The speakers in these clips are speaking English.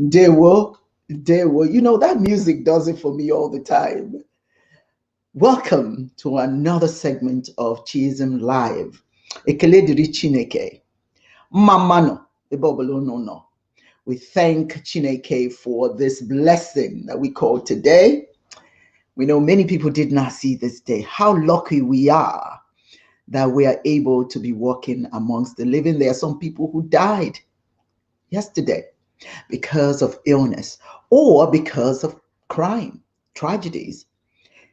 Dewo, Dewo, you know that music does it for me all the time. Welcome to another segment of Chism Live. Ekele diri Chineke. Mamano, Ibobolo no no. We thank Chineke for this blessing that we call today. We know many people did not see this day. How lucky we are that we are able to be walking amongst the living. There are some people who died yesterday because of illness or because of crime, tragedies.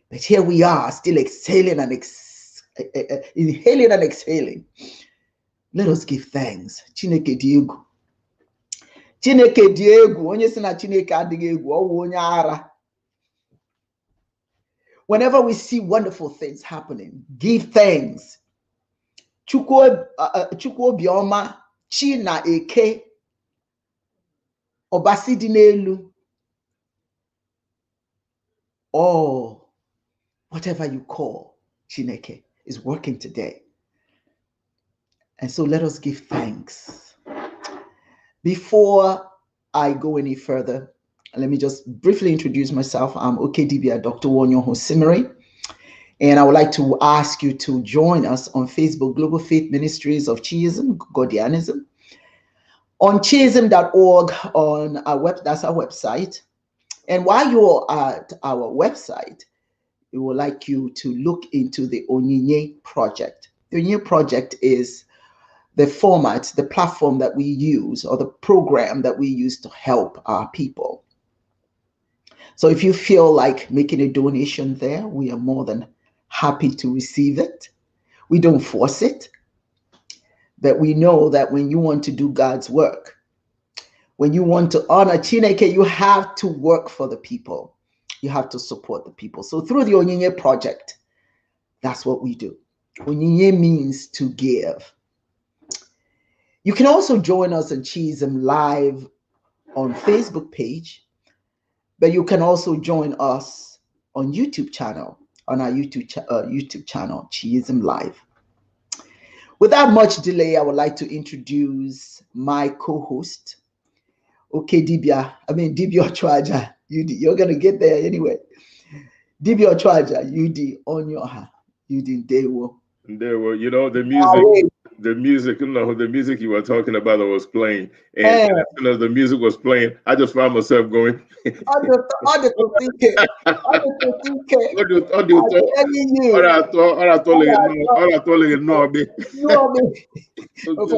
But here we are, still exhaling and inhaling and exhaling. Let us give thanks. Chineke Diego. Chineke Diego. Onye si na Chineke adịghị egwu, ọ wụ onye ara. Whenever we see wonderful things happening, give thanks. Chukwu obioma, chi na eke, ọbasi dị n'elu. Oh, whatever you call Chineke is working today. And so let us give thanks. Before I go any further, let me just briefly introduce myself. I'm Okedibia Dr. Wonyo Hosimiri, and I would like to ask you to join us on Facebook, Global Faith Ministries of Chiism, Godianism, on chiism.org, on our that's our website. And while you're at our website, we would like you to look into the Onyinye Project. The Onyinye Project is the format, the platform that we use, or the program that we use to help our people. So if you feel like making a donation there, we are more than happy to receive it. We don't force it, but we know that when you want to do God's work, when you want to honor Chineke, you have to work for the people. You have to support the people. So through the Onyinye Project, that's what we do. Onyinye means to give. You can also join us on Chism Live on Facebook page, but you can also join us on YouTube channel, on our YouTube channel, Chism Live. Without much delay, I would like to introduce my co-host, Dibia Ochwaja, UD. You're going to get there anyway. Dibia Ochwaja, UD, Onyoha, UD, Dewo. Dewo, you know, the music you were talking about that was playing. And as soon as the music was playing, I just found myself going. For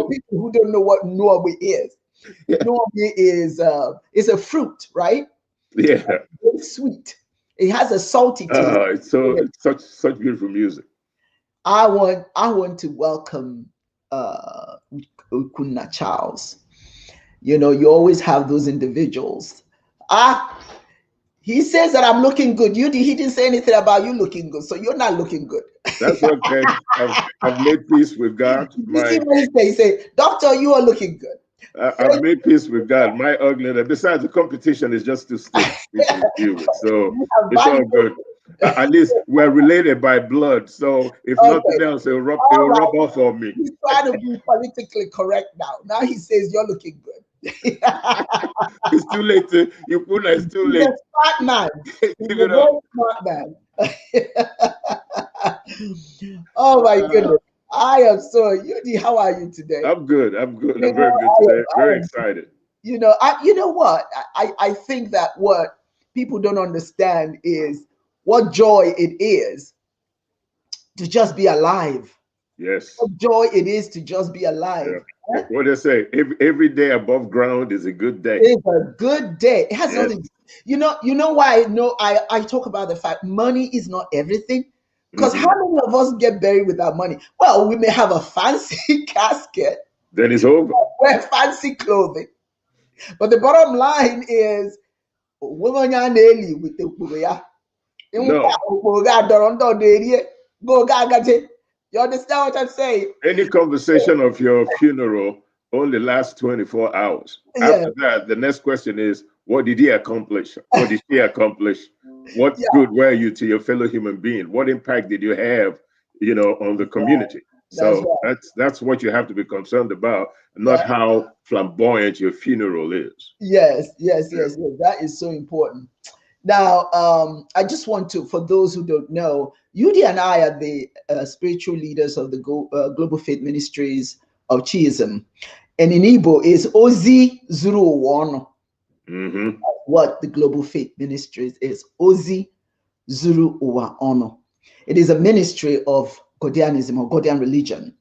people who don't know what Norway is, Norway is it's a fruit, right? Yeah. It's sweet. It has a salty taste. It's such beautiful music. I want to welcome Kunna Charles. You know, you always have those individuals. He says that I'm looking good. He didn't say anything about you looking good, so you're not looking good. That's okay. I've made peace with God. He say, Doctor, you are looking good. I've made peace with God. My ugliness. Besides, the competition is just too stiff. So it's all good. At least we're related by blood. So if nothing else, it'll rub off on me. He's trying to be politically correct now. Now he says you're looking good. It's too late. It's too late. He's a smart man. He's a very smart man. Oh my goodness. I am so, Yudi, how are you today? I'm good. I'm very good today. Very excited. You know what? I think that what people don't understand is what joy it is to just be alive. Yes. What joy it is to just be alive. Yeah. What they say, every day above ground is a good day. It's a good day. It has nothing. You know why I talk about the fact money is not everything. Because how many of us get buried without money? Well, we may have a fancy casket. Then it's over. Wear fancy clothing. But the bottom line is, no. You understand what I'm saying? Any conversation of your funeral only lasts 24 hours. Yeah. After that, the next question is, what did he accomplish? What did she accomplish? What good were you to your fellow human being? What impact did you have, on the community? That's So right. that's what you have to be concerned about, not Yeah. how flamboyant your funeral is. Yes, yes, Yeah. yes, yes. That is so important. Now, I just want to, for those who don't know, Yudi and I are the spiritual leaders of the Global Faith Ministries of Chiism. And in Igbo is Ozi Zuru One. Mm-hmm. What the Global Faith Ministries is. Ozi Zuru Uwa Ono. It is a ministry of Godianism or Godian religion,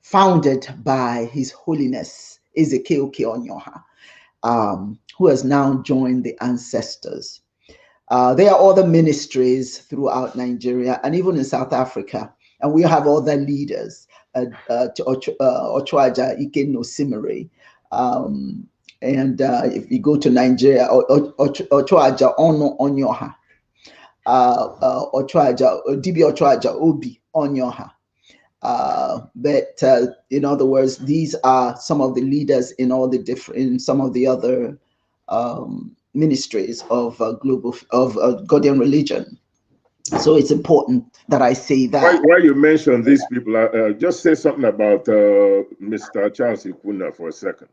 founded by His Holiness Ezekiel Onyoha, who has now joined the ancestors. There are other ministries throughout Nigeria and even in South Africa, and we have other leaders. Ochoaja Ikenno Simere. And if you go to Nigeria, Ochoaja Ono Onyoha, Ochoaja, Dibi Ochoaja Obi Onyoha. But in other words, these are some of the leaders in all the different, in some of the other ministries of global of Godian religion. So it's important that I say that. While you mention these people, just say something about Mr. Charles Ikuna for a second.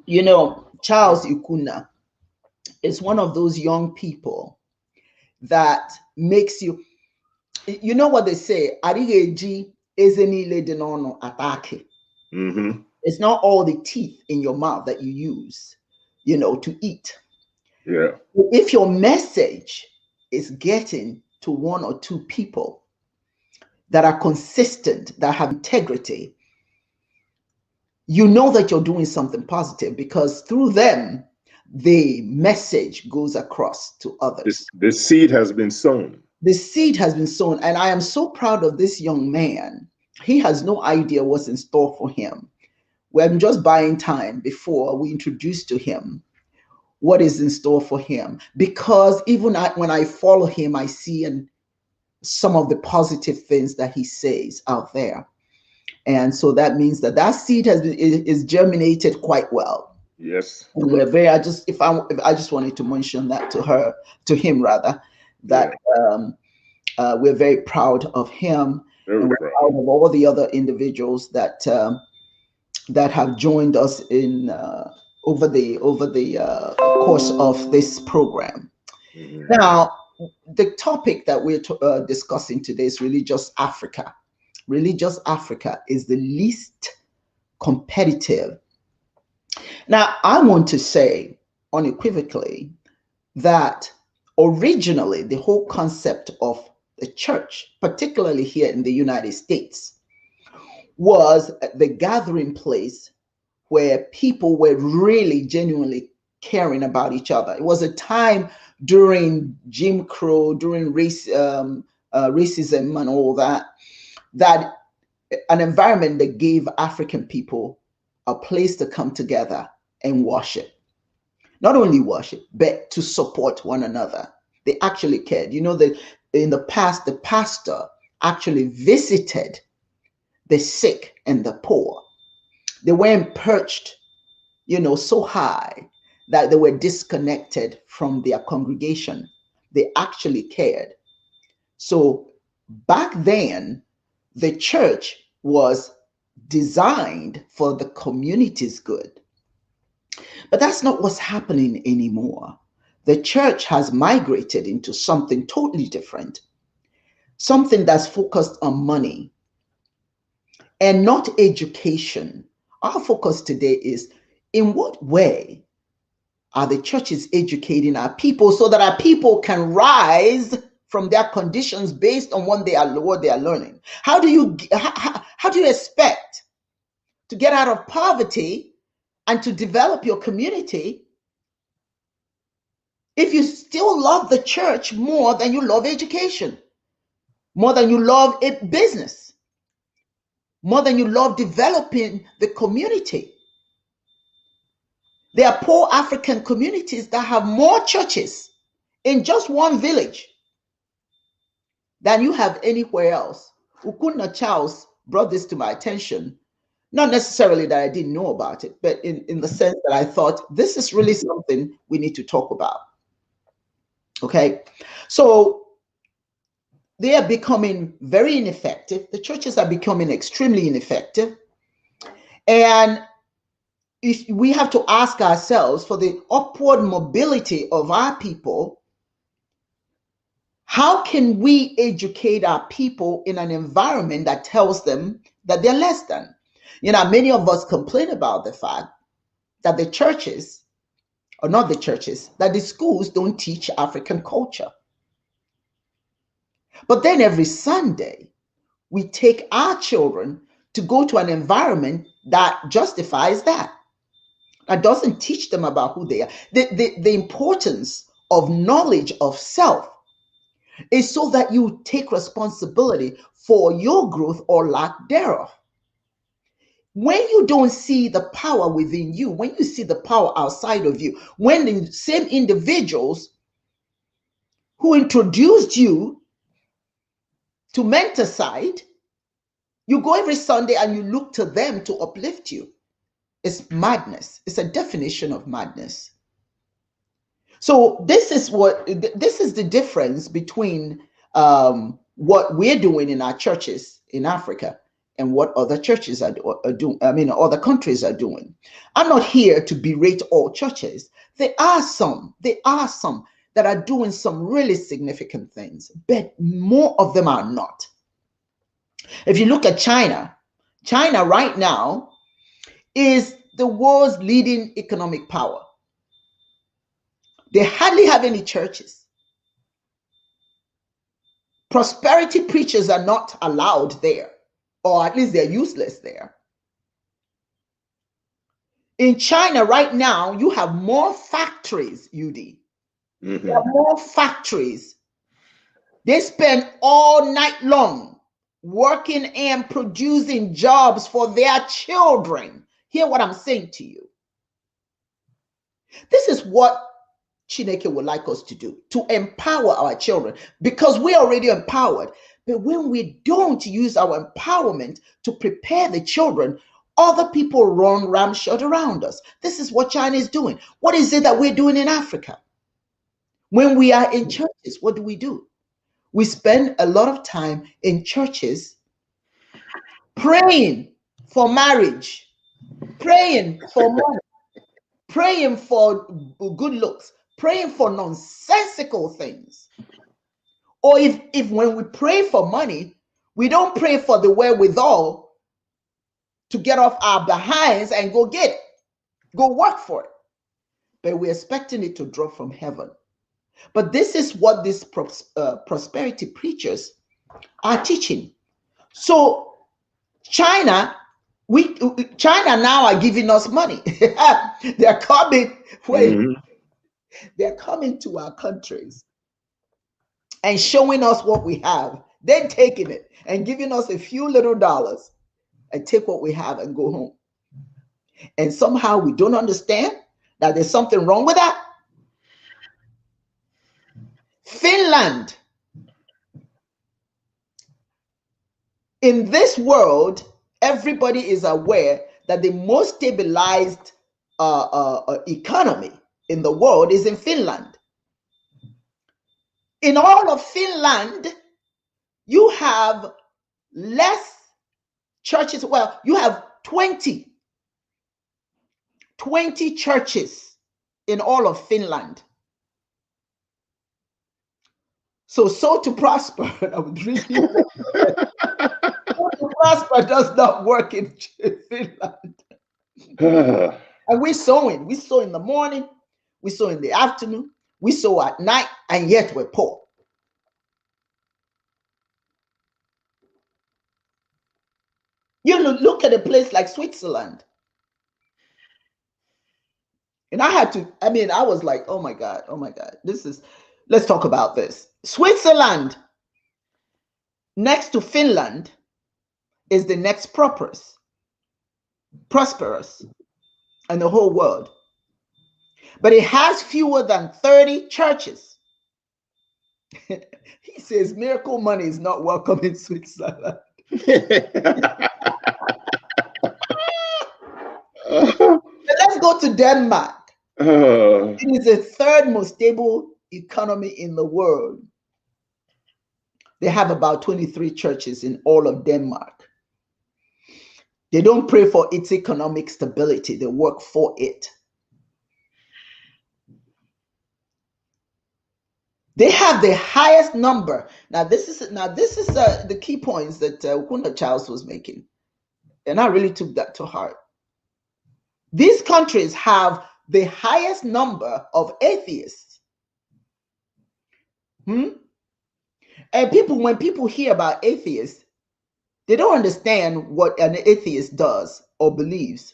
You know, Charles Ikuna is one of those young people that makes you, you know what they say, Arigeji ezenile dinono atake. It's not all the teeth in your mouth that you use, you know, to eat. Yeah. If your message is getting to one or two people that are consistent, that have integrity, you know that you're doing something positive because through them, the message goes across to others. The seed has been sown. The seed has been sown, and I am so proud of this young man. He has no idea what's in store for him. We're just buying time before we introduce to him what is in store for him. Because even when I follow him, I see some of the positive things that he says out there. And so that means that that seed is germinated quite well. Yes. And we're very, if I just wanted to mention that to him rather, that we're very proud of him. Very and we're proud proud of all the other individuals that have joined us in over the course of this program. Now, the topic that we're discussing today is religious Africa. Religious Africa is the least competitive. Now, I want to say unequivocally that originally the whole concept of the church, particularly here in the United States, was the gathering place where people were really genuinely caring about each other. It was a time during Jim Crow, during racism and all that, that an environment that gave African people a place to come together and worship. Not only worship, but to support one another. They actually cared. You know that in the past, the pastor actually visited the sick and the poor. They weren't perched, you know, so high that they were disconnected from their congregation. They actually cared. So back then, the church was designed for the community's good. But that's not what's happening anymore. The church has migrated into something totally different, something that's focused on money and not education. Our focus today is in what way are the churches educating our people so that our people can rise from their conditions based on what they are learning? How do you expect to get out of poverty and to develop your community if you still love the church more than you love education, more than you love business, more than you love developing the community? There are poor African communities that have more churches in just one village than you have anywhere else. Ukuna Charles brought this to my attention. Not necessarily that I didn't know about it, but in the sense that I thought this is really something we need to talk about. Okay. So they are becoming very ineffective. The churches are becoming extremely ineffective. And if we have to ask ourselves, for the upward mobility of our people, how can we educate our people in an environment that tells them that they're less than? Many of us complain about the fact that the churches, or not the churches, that the schools don't teach African culture. But then every Sunday, we take our children to go to an environment that justifies that doesn't teach them about who they are. The importance of knowledge of self is so that you take responsibility for your growth or lack thereof. When you don't see the power within you, when you see the power outside of you, when the same individuals who introduced you to mentorship, you go every Sunday and you look to them to uplift you, it's madness. It's a definition of madness. So this is the difference between what we're doing in our churches in Africa and what other churches are doing. Other countries are doing. I'm not here to berate all churches. There are some that are doing some really significant things, but more of them are not. If you look at China right now is the world's leading economic power. They hardly have any churches. Prosperity preachers are not allowed there, or at least they're useless there. In China right now, you have more factories, UD. Mm-hmm. There are more factories. They spend all night long working and producing jobs for their children. Hear what I'm saying to you. This is what Chineke would like us to do, to empower our children, because we're already empowered. But when we don't use our empowerment to prepare the children, other people run ramshot around us. This is what China is doing. What is it that we're doing in Africa? When we are in churches, what do? We spend a lot of time in churches praying for marriage, praying for money, praying for good looks, praying for nonsensical things. Or if when we pray for money, we don't pray for the wherewithal to get off our behinds and go get it, go work for it. But we're expecting it to drop from heaven. But this is what these prosperity preachers are teaching. So China now are giving us money. They're coming. They're coming to our countries and showing us what we have, then taking it and giving us a few little dollars and take what we have and go home. And somehow we don't understand that there's something wrong with that. Finland. In this world, everybody is aware that the most stabilized economy in the world is in Finland. In all of Finland, you have less churches. Well, you have 20 churches in all of Finland. So to prosper, I would read to prosper does not work in Finland. And we sow in the morning, we sow in the afternoon, we sow at night, and yet we're poor. You look at a place like Switzerland. And I was like, oh my God, let's talk about this. Switzerland, next to Finland, is the next prosperous in the whole world. But it has fewer than 30 churches. He says miracle money is not welcome in Switzerland. Let's go to Denmark. It is the third most stable economy in the world. They have about 23 churches in all of Denmark. They don't pray for its economic stability, they work for it. They have the highest number. Now this is the key points that Ukunda Charles was making, and I really took that to heart. These countries have the highest number of atheists. And when people hear about atheists, they don't understand what an atheist does or believes.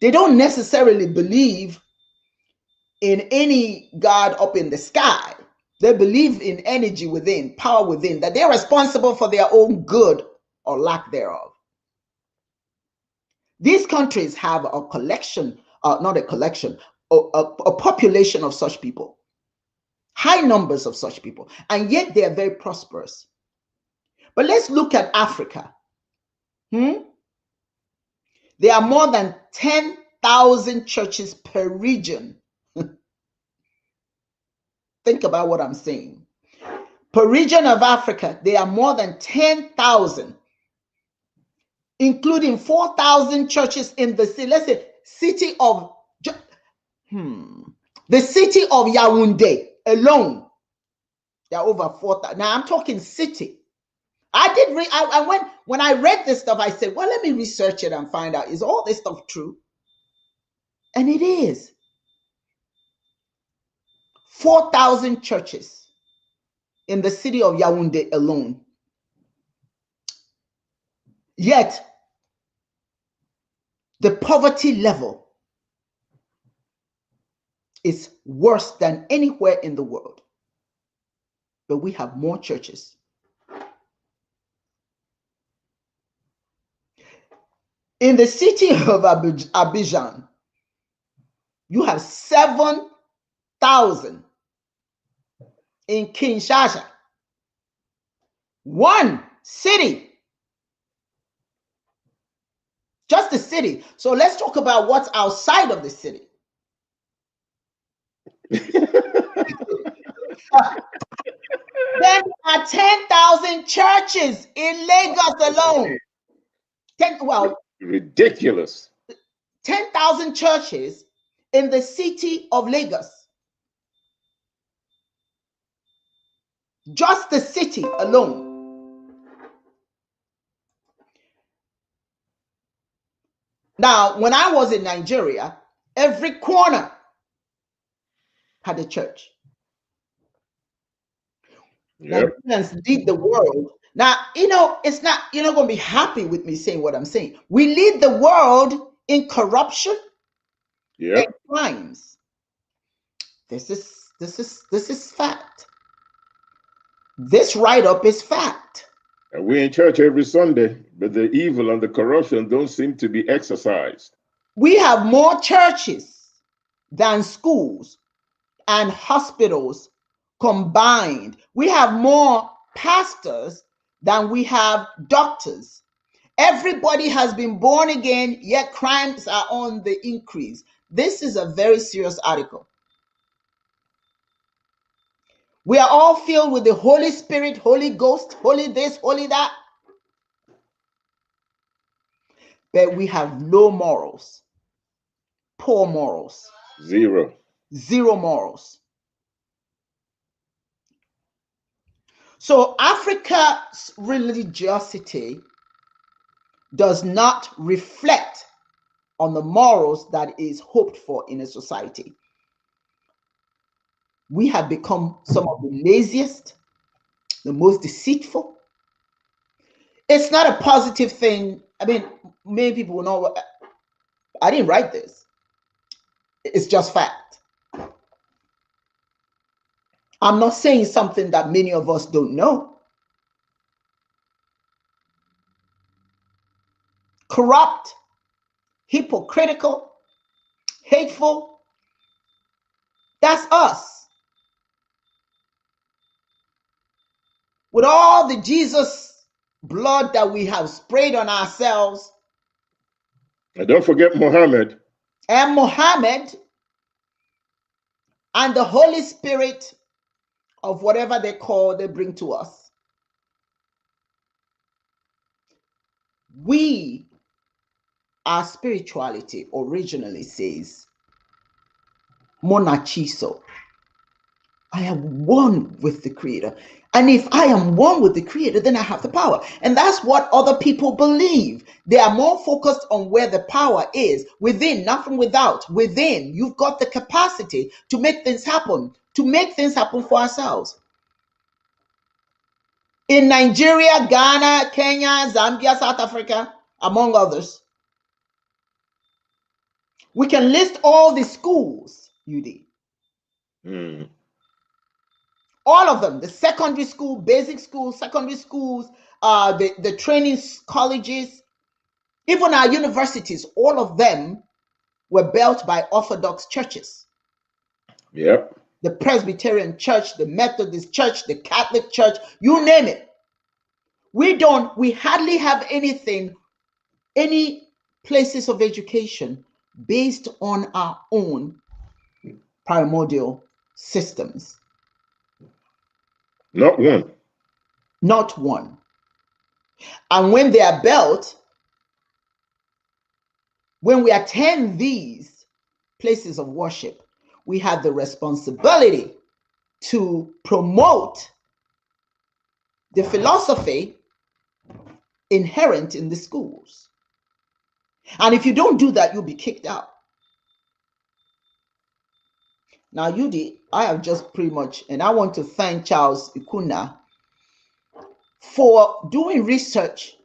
They don't necessarily believe in any God up in the sky. They believe in energy within, power within, that they're responsible for their own good or lack thereof. These countries have a collection, not a collection, a population of such people, high numbers of such people, and yet they are very prosperous. But let's look at Africa. There are more than 10,000 churches per region. Think about what I'm saying. Per region of Africa, there are more than 10,000, including 4,000 churches in the city. Let's say city of the city of Yaoundé alone. There are over 4,000. Now I'm talking city. When I read this stuff, I said, well, let me research it and find out, is all this stuff true? And it is. 4,000 churches in the city of Yaoundé alone. Yet, the poverty level is worse than anywhere in the world. But we have more churches. In the city of Abidjan, you have 7,000. In Kinshasa, one city. Just the city. So let's talk about what's outside of the city. There are 10,000 churches in Lagos alone. Ridiculous. 10,000 churches in the city of Lagos. Just the city alone. Now, when I was in Nigeria, every corner had a church. Yep. Nigerians lead the world. Now, it's not, you're not going to be happy with me saying what I'm saying. We lead the world in corruption and crimes. This is fact. This write-up is fact. And we're in church every Sunday, but the evil and the corruption don't seem to be exercised. We have more churches than schools and hospitals combined. We have more pastors than we have doctors. Everybody has been born again, yet crimes are on the increase. This is a very serious article. We are all filled with the Holy Spirit, Holy Ghost, holy this, holy that. But we have low morals, poor morals. Zero morals. So Africa's religiosity does not reflect on the morals that is hoped for in a society. We have become some of the laziest, the most deceitful. It's not a positive thing. I mean, many people will know. I didn't write this. It's just fact. I'm not saying something that many of us don't know. Corrupt, hypocritical, hateful. That's us. With all the Jesus blood that we have sprayed on ourselves. And don't forget Muhammad. And Muhammad and the Holy Spirit of whatever they bring to us. our spirituality originally says, monachiso, I am one with the Creator. And if I am one with the Creator, then I have the power. And that's what other people believe. They are more focused on where the power is within, not from without. Within, you've got the capacity to make things happen, for ourselves. In Nigeria, Ghana, Kenya, Zambia, South Africa, among others, we can list all the schools, UD. All of them, the secondary school, basic schools, secondary schools, the training colleges, even our universities, all of them were built by Orthodox churches. Yep. The Presbyterian Church, the Methodist Church, the Catholic Church, you name it. We hardly have any places of education based on our own primordial systems. Not one. Not one. And when they are built, when we attend these places of worship, we have the responsibility to promote the philosophy inherent in the schools. And if you don't do that, you'll be kicked out. Now, UD, I have just pretty much, and I want to thank Charles Ikuna for doing research.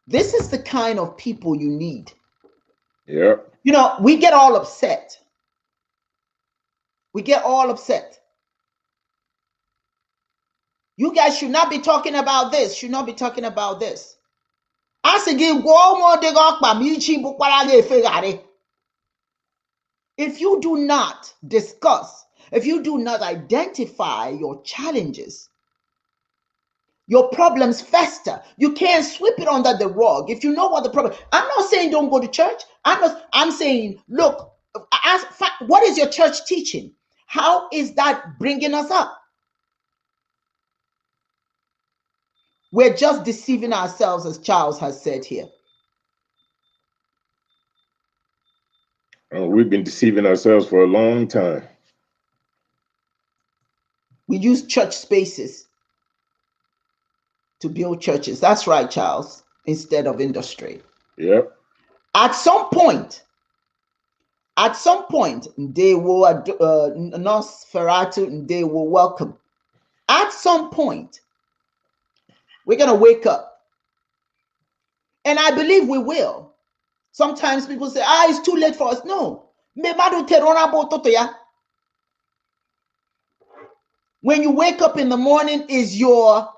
This is the kind of people you need. Yeah. You know, we get all upset. We get all upset. You guys should not be talking about this, should not be talking about this. If you do not discuss, if you do not identify your challenges, your problems fester. You can't sweep it under the rug. If you know what the problem, I'm not saying don't go to church. I'm saying, look, ask, what is your church teaching? How is that bringing us up? We're just deceiving ourselves, as Charles has said here. Oh, we've been deceiving ourselves for a long time. We use church spaces to build churches. That's right, Charles, instead of industry. Yep. At some point, they will Nosferatu and they will welcome. At some point, we're going to wake up. And I believe we will. Sometimes people say, it's too late for us. No. When you wake up in the morning is your,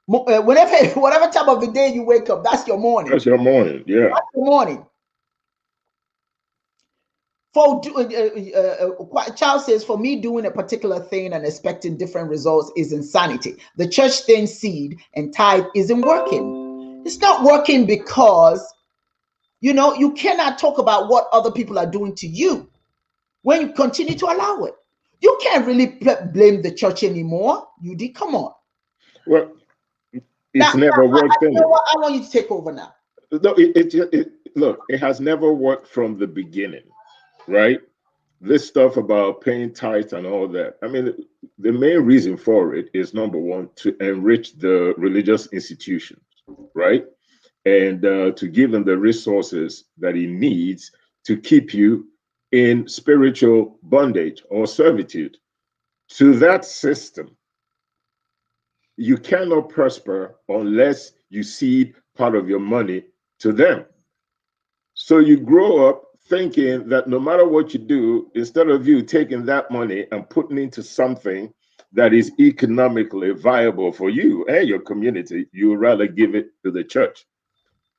whatever time of the day you wake up, that's your morning. That's your morning, yeah. That's your morning. Charles says, for me, doing a particular thing and expecting different results is insanity. The church thing, seed and tithe isn't working. It's not working because, you cannot talk about what other people are doing to you when you continue to allow it. You can't really blame the church anymore. UD, come on. Well, it's never worked. You know what? I want you to take over now. No, look, it has never worked from the beginning, right? This stuff about paying tithe and all that. I mean, the main reason for it is, number one, to enrich the religious institutions, right? And to give them the resources that he needs to keep you in spiritual bondage or servitude. To that system, you cannot prosper unless you cede part of your money to them. So you grow up thinking that no matter what you do, instead of you taking that money and putting into something that is economically viable for you and your community, you would rather give it to the church.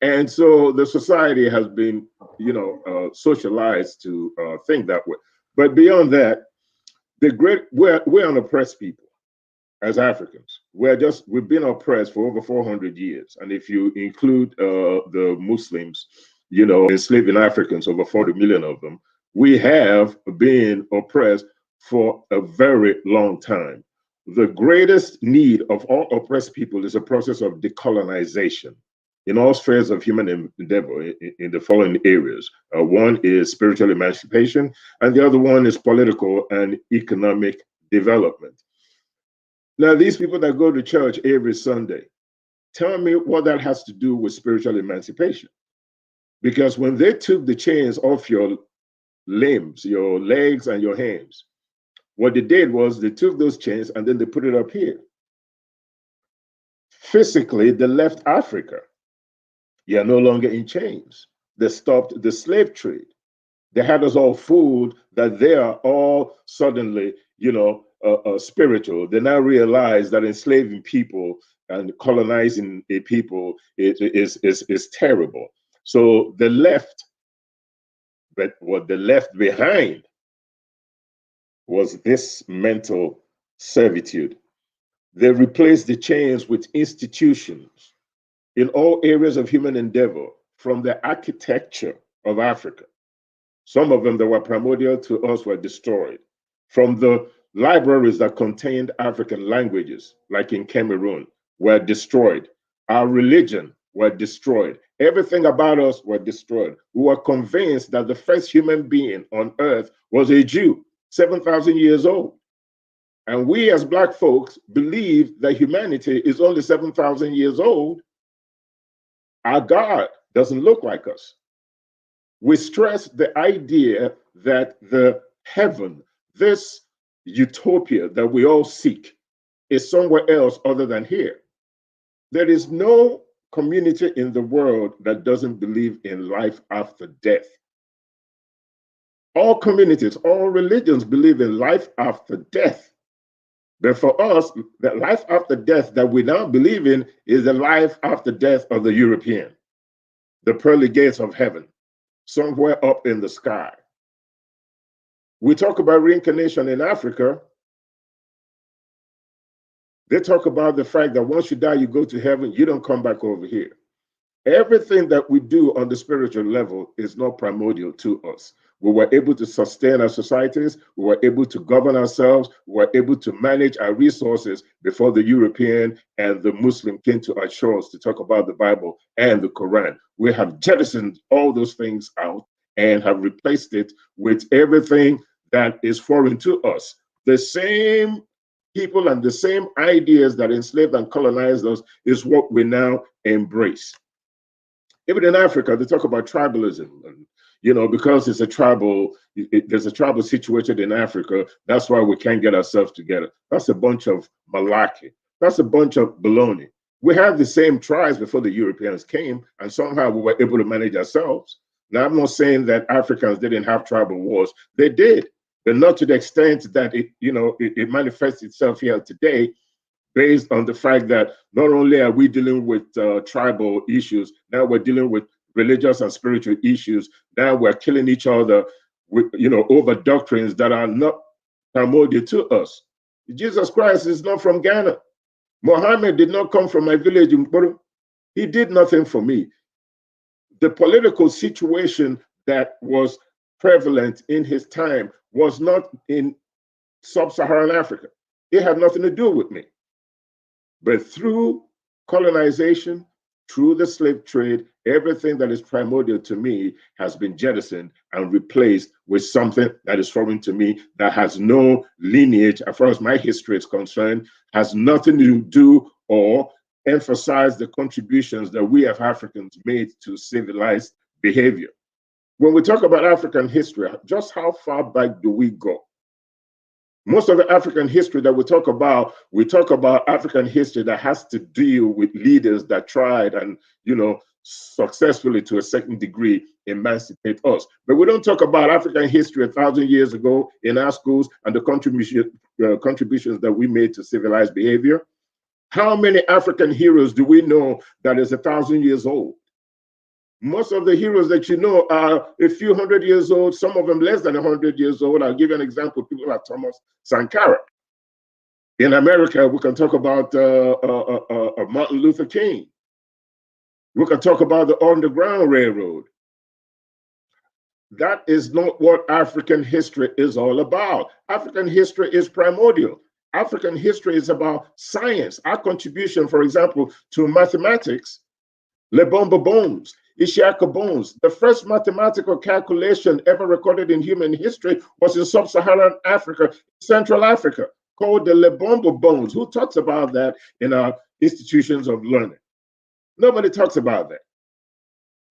And so the society has been, socialized to think that way. But beyond that, we're an oppressed people as Africans. We've been oppressed for over 400 years. And if you include the Muslims, enslaving Africans, over 40 million of them, we have been oppressed for a very long time. The greatest need of all oppressed people is a process of decolonization in all spheres of human endeavor in the following areas. One is spiritual emancipation, and the other one is political and economic development. Now, these people that go to church every Sunday, tell me what that has to do with spiritual emancipation. Because when they took the chains off your limbs, your legs, and your hands, what they did was they took those chains and then they put it up here. Physically, they left Africa. You are no longer in chains. They stopped the slave trade. They had us all fooled that they are all suddenly, spiritual. They now realize that enslaving people and colonizing a people is terrible. So they left, but what they left behind was this mental servitude. They replaced the chains with institutions in all areas of human endeavor, from the architecture of Africa. Some of them that were primordial to us were destroyed. From the libraries that contained African languages, like in Cameroon, were destroyed. Our religion were destroyed. Everything about us were destroyed. We were convinced that the first human being on earth was a Jew, 7,000 years old. And we as Black folks believe that humanity is only 7,000 years old. Our God doesn't look like us. We stress the idea that the heaven, this utopia that we all seek, is somewhere else other than here. There is no community in the world that doesn't believe in life after death. All communities, all religions believe in life after death. But for us, the life after death that we now believe in is the life after death of the European, the pearly gates of heaven, somewhere up in the sky. We talk about reincarnation in Africa. They talk about the fact that once you die, you go to heaven, you don't come back over here. Everything that we do on the spiritual level is not primordial to us. We were able to sustain our societies. We were able to govern ourselves. We were able to manage our resources before the European and the Muslim came to our shores to talk about the Bible and the Quran. We have jettisoned all those things out and have replaced it with everything that is foreign to us. The same people and the same ideas that enslaved and colonized us is what we now embrace. Even in Africa, they talk about tribalism, and because it's a tribal, there's a tribal situation in Africa. That's why we can't get ourselves together. That's a bunch of malarkey. That's a bunch of baloney. We had the same tribes before the Europeans came, and somehow we were able to manage ourselves. Now, I'm not saying that Africans didn't have tribal wars. They did, but not to the extent that it manifests itself here today, based on the fact that not only are we dealing with tribal issues, now we're dealing with religious and spiritual issues. Now we're killing each other with, over doctrines that are not primordial to us. Jesus Christ is not from Ghana. Muhammad did not come from my village in Kuru. He did nothing for me. The political situation that was prevalent in his time was not in sub-Saharan Africa. It had nothing to do with me. But through colonization, through the slave trade, everything that is primordial to me has been jettisoned and replaced with something that is foreign to me, that has no lineage, as far as my history is concerned, has nothing to do or emphasize the contributions that we as Africans made to civilized behavior. When we talk about African history, just how far back do we go? Most of the African history that we talk about African history that has to deal with leaders that tried and, successfully to a certain degree emancipate us. But we don't talk about African history 1,000 years ago in our schools and the contributions that we made to civilized behavior. How many African heroes do we know that is 1,000 years old? Most of the heroes that you know are a few hundred years old, some of them less than 100 years old. I'll give you an example. People like Thomas Sankara. In America, we can talk about Martin Luther King. We can talk about the Underground Railroad. That is not what African history is all about. African history is primordial. African history is about science. Our contribution, for example, to mathematics, Lebombo bones, Ishiaka bones. The first mathematical calculation ever recorded in human history was in sub-Saharan Africa, Central Africa, called the Lebombo bones. Who talks about that in our institutions of learning? Nobody talks about that.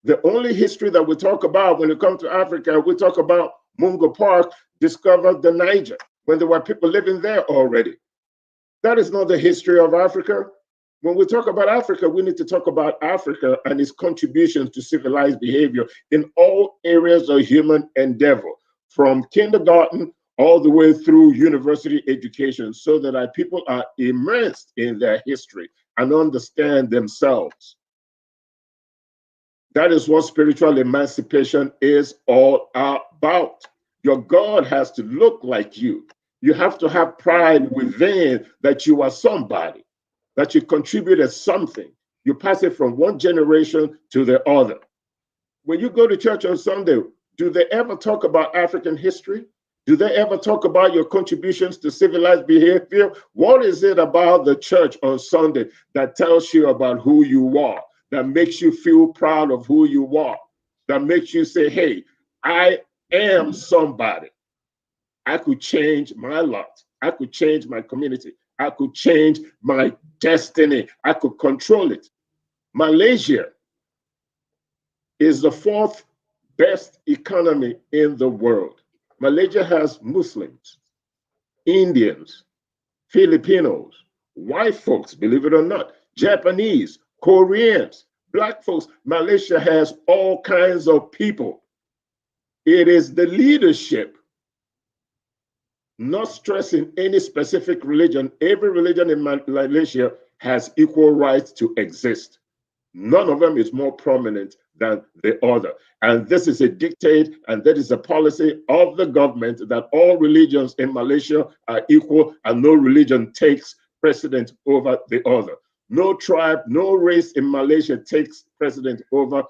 The only history that we talk about when it comes to Africa, we talk about Mungo Park discovered the Niger when there were people living there already. That is not the history of Africa. When we talk about Africa, we need to talk about Africa and its contributions to civilized behavior in all areas of human endeavor, from kindergarten all the way through university education, so that our people are immersed in their history and understand themselves. That is what spiritual emancipation is all about. Your God has to look like you. You have to have pride within that you are somebody, that you contributed something. You pass it from one generation to the other. When you go to church on Sunday, do they ever talk about African history? Do they ever talk about your contributions to civilized behavior? What is it about the church on Sunday that tells you about who you are, that makes you feel proud of who you are, that makes you say, hey, I am somebody. I could change my lot. I could change my community. I could change my destiny. I could control it. Malaysia is the fourth best economy in the world. Malaysia has Muslims, Indians, Filipinos, white folks, believe it or not, Japanese, Koreans, black folks. Malaysia has all kinds of people. It is the leadership, not stressing any specific religion. Every religion in Malaysia has equal rights to exist. None of them is more prominent than the other. And this is a dictate, and that is a policy of the government, that all religions in Malaysia are equal and no religion takes precedent over the other. No tribe, no race in Malaysia takes precedent over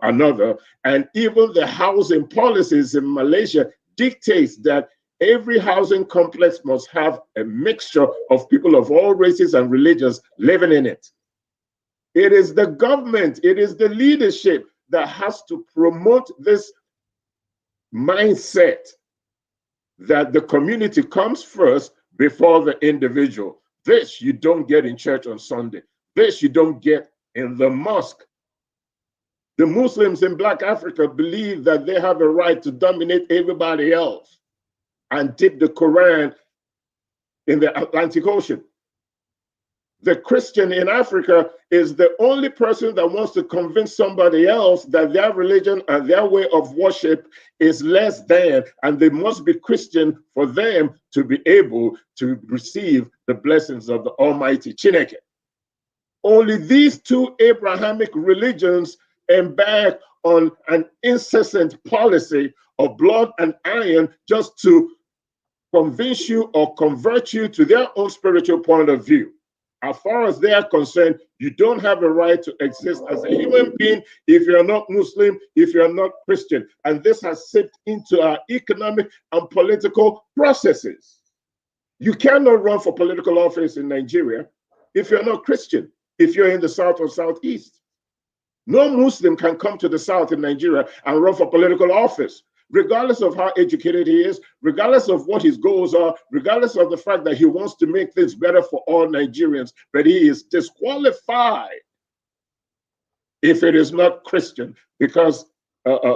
another. And even the housing policies in Malaysia dictates that every housing complex must have a mixture of people of all races and religions living in it. It is the government, it is the leadership that has to promote this mindset that the community comes first before the individual. This you don't get in church on Sunday. This you don't get in the mosque. The Muslims in Black Africa believe that they have a right to dominate everybody else and dip the Quran in the Atlantic Ocean. The Christian in Africa is the only person that wants to convince somebody else that their religion and their way of worship is less than, and they must be Christian for them to be able to receive the blessings of the Almighty Chineke. Only these two Abrahamic religions embark on an incessant policy of blood and iron just to convince you or convert you to their own spiritual point of view. As far as they are concerned, you don't have a right to exist as a human being if you're not Muslim, if you're not Christian. And this has seeped into our economic and political processes. You cannot run for political office in Nigeria if you're not Christian, if you're in the South or Southeast. No Muslim can come to the South in Nigeria and run for political office, regardless of how educated he is, regardless of what his goals are, regardless of the fact that he wants to make things better for all Nigerians, but he is disqualified if it is not Christian, because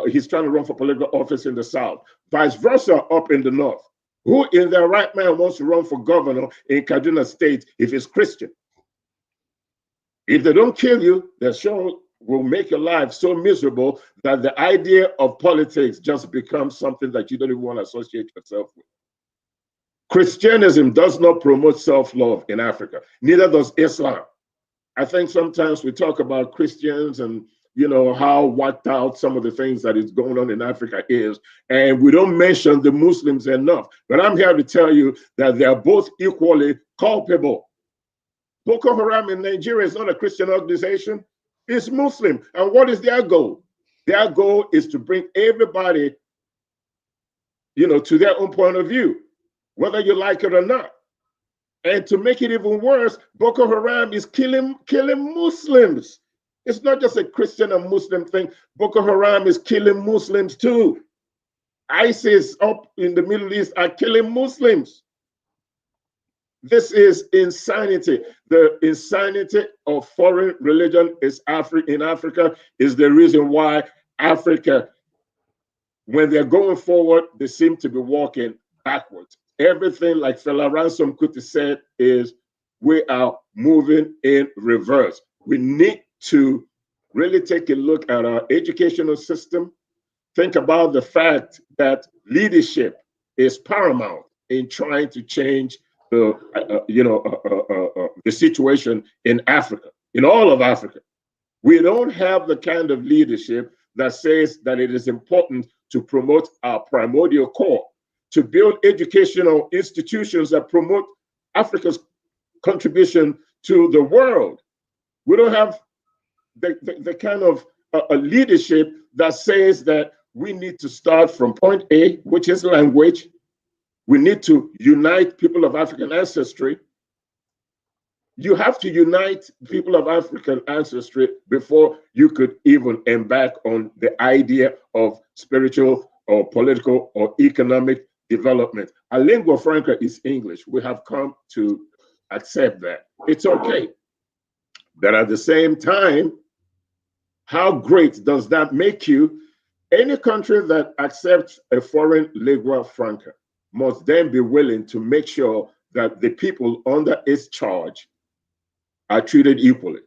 he's trying to run for political office in the South. Vice versa up in the North. Who in their right mind wants to run for governor in Kaduna State if it's Christian? If they don't kill you, they sure will make your life so miserable that the idea of politics just becomes something that you don't even want to associate yourself with. Christianism does not promote self-love in Africa. Neither does Islam. I think sometimes we talk about Christians and how wiped out some of the things that is going on in Africa is, and we don't mention the Muslims enough. But I'm here to tell you that they are both equally culpable. Boko Haram in Nigeria is not a Christian organization. It's Muslim. And what is their goal? Their goal is to bring everybody, to their own point of view, whether you like it or not. And to make it even worse, Boko Haram is killing Muslims. It's not just a Christian and Muslim thing. Boko Haram is killing Muslims too. ISIS up in the Middle East are killing Muslims. This is insanity. The insanity of foreign religion is in Africa is the reason why Africa, when they're going forward, they seem to be walking backwards. Everything, like Fela Ransom Kuti said, is we are moving in reverse. We need to really take a look at our educational system. Think about the fact that leadership is paramount in trying to change the the situation in Africa, in all of Africa. We don't have the kind of leadership that says that it is important to promote our primordial core, to build educational institutions that promote Africa's contribution to the world. We don't have the kind of a leadership that says that we need to start from point A, which is language. We need to unite people of African ancestry. You have to unite people of African ancestry before you could even embark on the idea of spiritual or political or economic development. Our lingua franca is English. We have come to accept that. It's okay. But at the same time, how great does that make you? Any country that accepts a foreign lingua franca must then be willing to make sure that the people under its charge are treated equally,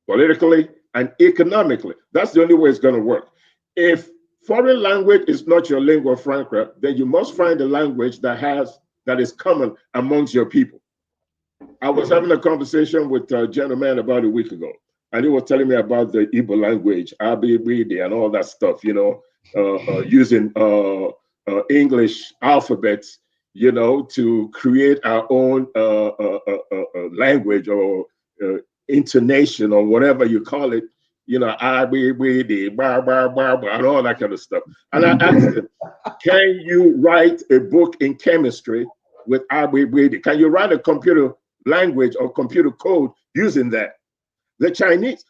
politically and economically. That's the only way it's going to work. If foreign language is not your lingua franca, then you must find a language that is common amongst your people. I was having a conversation with a gentleman about a week ago, and he was telling me about the Igbo language, Abibidi, and all that stuff, using English alphabets, to create our own language or intonation or whatever you call it, Abibidi, and all that kind of stuff. And I asked him, can you write a book in chemistry with Abibidi? Can you write a computer language or computer code using that? The Chinese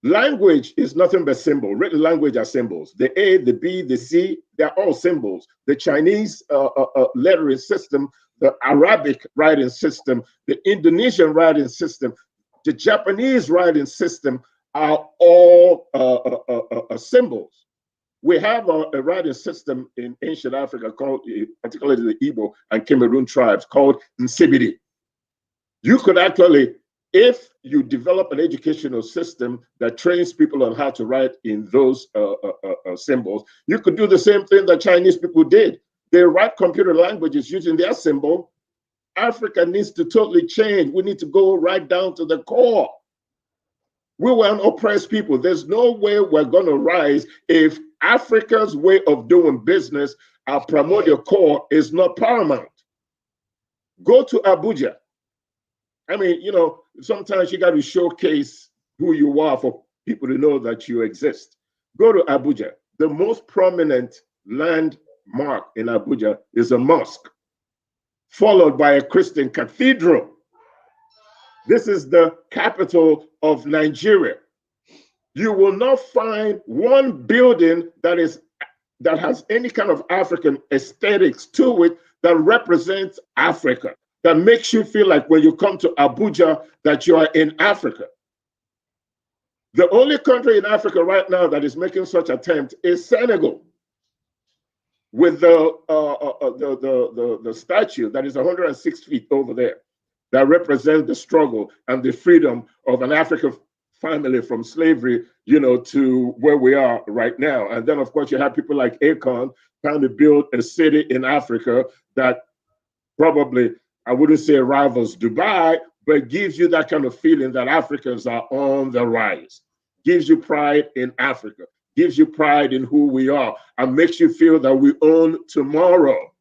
language is nothing but symbol. Written language are symbols. The A, the B, the C, they're all symbols. The Chinese lettering system, the Arabic writing system, the Indonesian writing system, the Japanese writing system are all symbols. We have a writing system in ancient Africa called, particularly the Igbo and Cameroon tribes, called Nsibidi. You could actually, if you develop an educational system that trains people on how to write in those symbols, you could do the same thing that Chinese people did. They write computer languages using their symbol. Africa needs to totally change. We need to go right down to the core. We were an oppressed people. There's no way we're going to rise if Africa's way of doing business, our primordial core, is not paramount. Go to Abuja. I mean, sometimes you got to showcase who you are for people to know that you exist. Go to Abuja. The most prominent landmark in Abuja is a mosque, followed by a Christian cathedral. This is the capital of Nigeria. You will not find one building that has any kind of African aesthetics to it that represents Africa, that makes you feel like when you come to Abuja that you are in Africa. The only country in Africa right now that is making such attempt is Senegal, with the statue that is 106 feet over there, that represents the struggle and the freedom of an African family from slavery, to where we are right now. And then, of course, you have people like Akon trying to build a city in Africa that probably, I wouldn't say rivals Dubai, but gives you that kind of feeling that Africans are on the rise. Gives you pride in Africa, gives you pride in who we are, and makes you feel that we own tomorrow.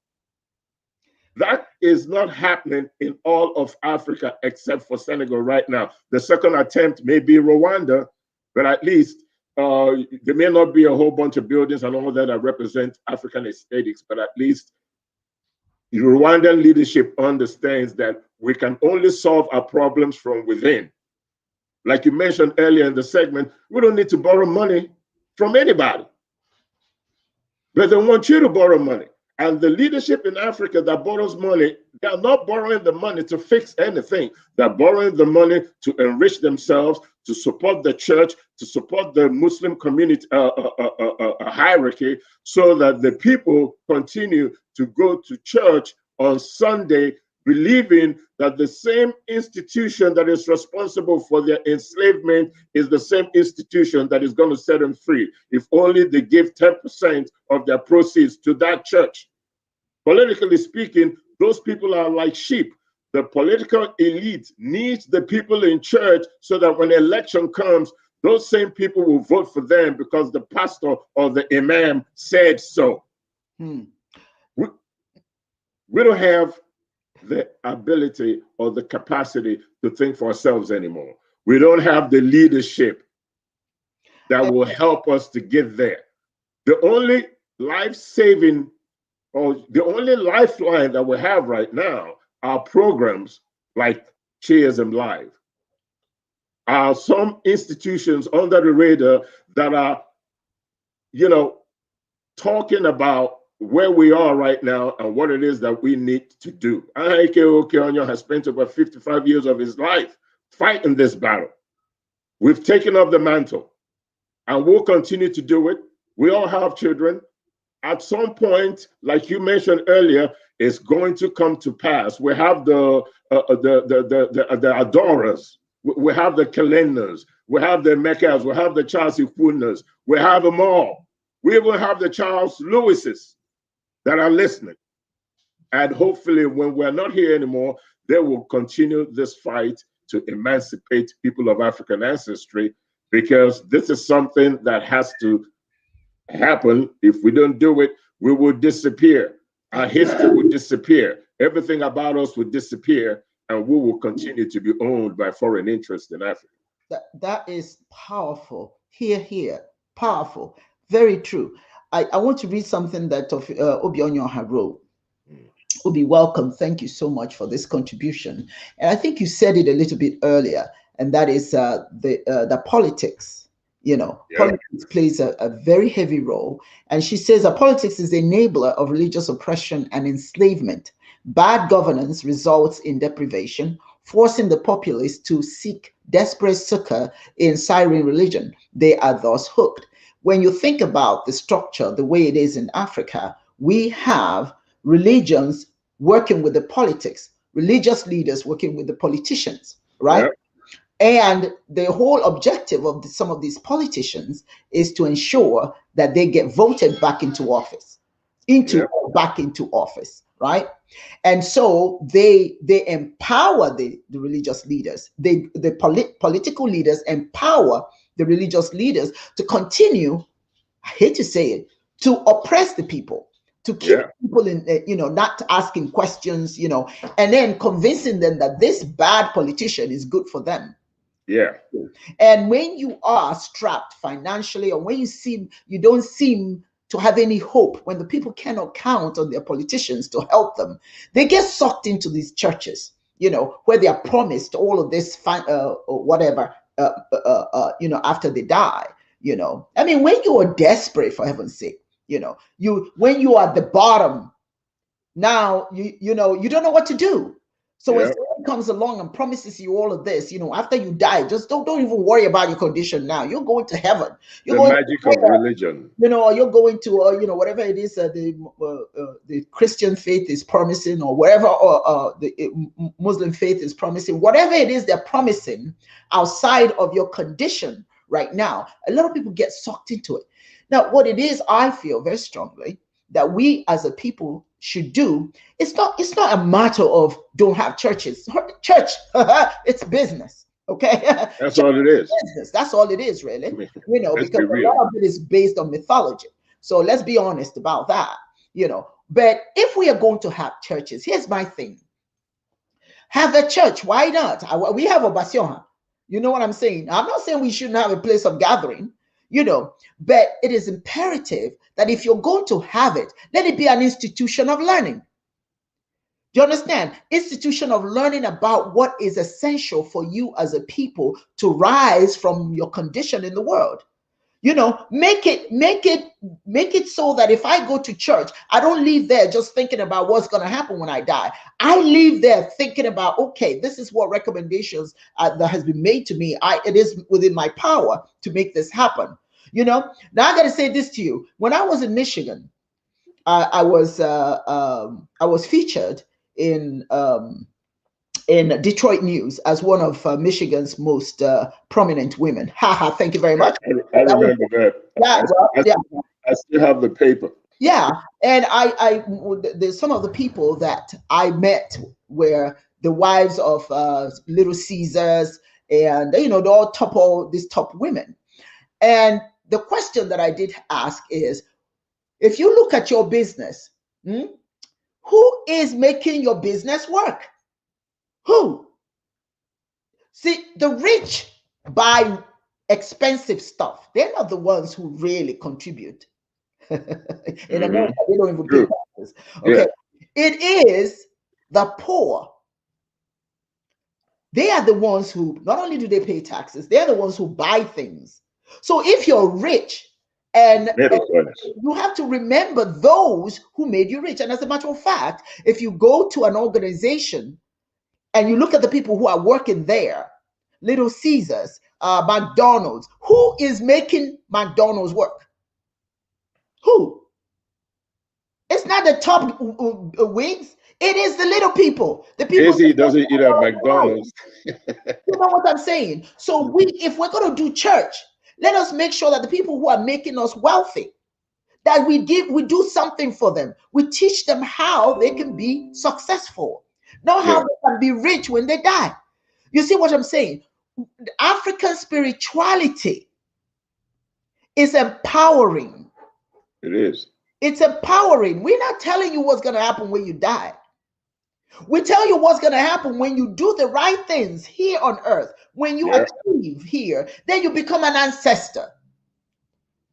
That is not happening in all of Africa except for Senegal right now. The second attempt may be Rwanda, but at least there may not be a whole bunch of buildings and all that represent African aesthetics, but at least Rwandan leadership understands that we can only solve our problems from within. Like you mentioned earlier in the segment, we don't need to borrow money from anybody. But they want you to borrow money. And the leadership in Africa that borrows money, they are not borrowing the money to fix anything. They're borrowing the money to enrich themselves, to support the church, to support the Muslim community hierarchy, so that the people continue to go to church on Sunday, believing that the same institution that is responsible for their enslavement is the same institution that is going to set them free, if only they give 10% of their proceeds to that church. Politically speaking, those people are like sheep. The political elite needs the people in church so that when election comes, those same people will vote for them because the pastor or the imam said so. We don't have the ability or the capacity to think for ourselves anymore. We don't have the leadership that will help us to get there. The only life-saving or the only lifeline that we have right now are programs like Cheerism Live. Are some institutions under the radar that are, talking about where we are right now and what it is that we need to do. Ike Okeonyo has spent over 55 years of his life fighting this battle. We've taken up the mantle and we'll continue to do it. We all have children. At some point, like you mentioned earlier, it's going to come to pass. We have the adorers, we have the Kalenas, we have the Meccas, we have the Charles Ifunas, we have them all. We even have the Charles Lewises that are listening. And hopefully, when we're not here anymore, they will continue this fight to emancipate people of African ancestry, because this is something that has to happen. If we don't do it, we will disappear. Our history will disappear. Everything about us will disappear, and we will continue to be owned by foreign interests in Africa. That is powerful. Here, powerful. Very true. I want to read something that Obianyo wrote. Obi, welcome. Thank you so much for this contribution. And I think you said it a little bit earlier, and that is the politics. Politics plays a very heavy role. And she says that politics is the enabler of religious oppression and enslavement. Bad governance results in deprivation, forcing the populace to seek desperate succor in Syrian religion. They are thus hooked. When you think about the structure, the way it is in Africa, we have religions working with the politics, religious leaders working with the politicians, right? Yep. And the whole objective of some of these politicians is to ensure that they get voted back into office, back into office, right? And so they empower the religious leaders. Political leaders empower the religious leaders to continue, I hate to say it, to oppress the people, to keep people in, not asking questions, and then convincing them that this bad politician is good for them. Yeah. And when you are strapped financially, or when you don't seem to have any hope, when the people cannot count on their politicians to help them, they get sucked into these churches, where they are promised all of this, whatever, after they die, I mean, when you are desperate, for heaven's sake, when you are at the bottom, now, you don't know what to do. So when someone comes along and promises you all of this, after you die, just don't even worry about your condition now. You're going to heaven. You're the magic of religion. Or you're going to, whatever it is the Christian faith is promising, or whatever the Muslim faith is promising, whatever it is they're promising outside of your condition right now, a lot of people get sucked into it. Now, what it is, I feel very strongly that we as a people should do, it's not a matter of don't have churches. Church, it's business. Okay. That's all it is. Business. That's all it is, really. Because a lot of it is based on mythology. So let's be honest about that. But if we are going to have churches, here's my thing. Have a church. Why not? We have a bastion. You know what I'm saying? I'm not saying we shouldn't have a place of gathering. But it is imperative that if you're going to have it, let it be an institution of learning. Do you understand? Institution of learning about what is essential for you as a people to rise from your condition in the world. You know, make it so that if I go to church, I don't leave there just thinking about what's going to happen when I die. I leave there thinking about, okay, this is what recommendations that has been made to me. It is within my power to make this happen. You know, now I got to say this to you. When I was in Michigan, I was featured in Detroit News as one of Michigan's most prominent women. Haha, thank you very much. I remember that. Yeah, I still have the paper. Yeah, and there's some of the people that I met were the wives of Little Caesars, and you know, they're all these top women. And the question that I did ask is, if you look at your business, who is making your business work? Who? See, the rich buy expensive stuff. They're not the ones who really contribute. In America, they don't even pay taxes. Okay. Yeah. It is the poor. They are the ones who not only do they pay taxes, they're the ones who buy things. So if you're rich, and you have to remember those who made you rich. And as a matter of fact, if you go to an organization and you look at the people who are working there, Little Caesars, McDonald's, who is making McDonald's work? Who? It's not the top wigs. It is the little people. The people. Casey doesn't eat at McDonald's. You know what I'm saying? So if we're going to do church, let us make sure that the people who are making us wealthy, that we do something for them. We teach them how they can be successful, not how they can be rich when they die. You see what I'm saying? African spirituality is empowering. It is. It's empowering. We're not telling you what's going to happen when you die. We tell you what's going to happen when you do the right things here on earth. When you achieve here, then you become an ancestor.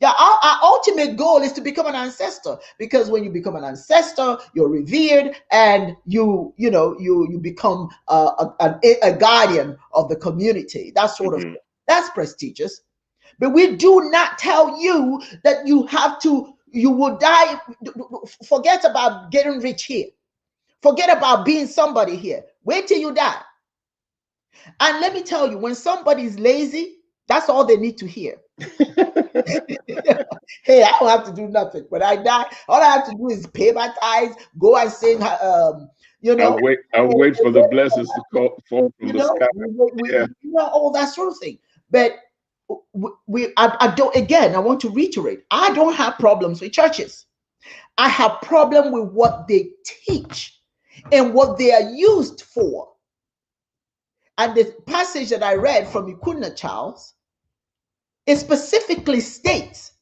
Yeah, our ultimate goal is to become an ancestor, because when you become an ancestor, you're revered, and you become a guardian of the community. That sort of that's prestigious. But we do not tell you that you will die. Forget about getting rich here. Forget about being somebody here. Wait till you die. And let me tell you, when somebody's lazy, that's all they need to hear. Hey, I don't have to do nothing. When I die, all I have to do is pay my tithes, go and sing, I'll wait for the blessings to fall from the sky. All that sort of thing. But I don't, again, I want to reiterate, I don't have problems with churches. I have problem with what they teach and what they are used for. And the passage that I read from Ikuna Charles, it specifically states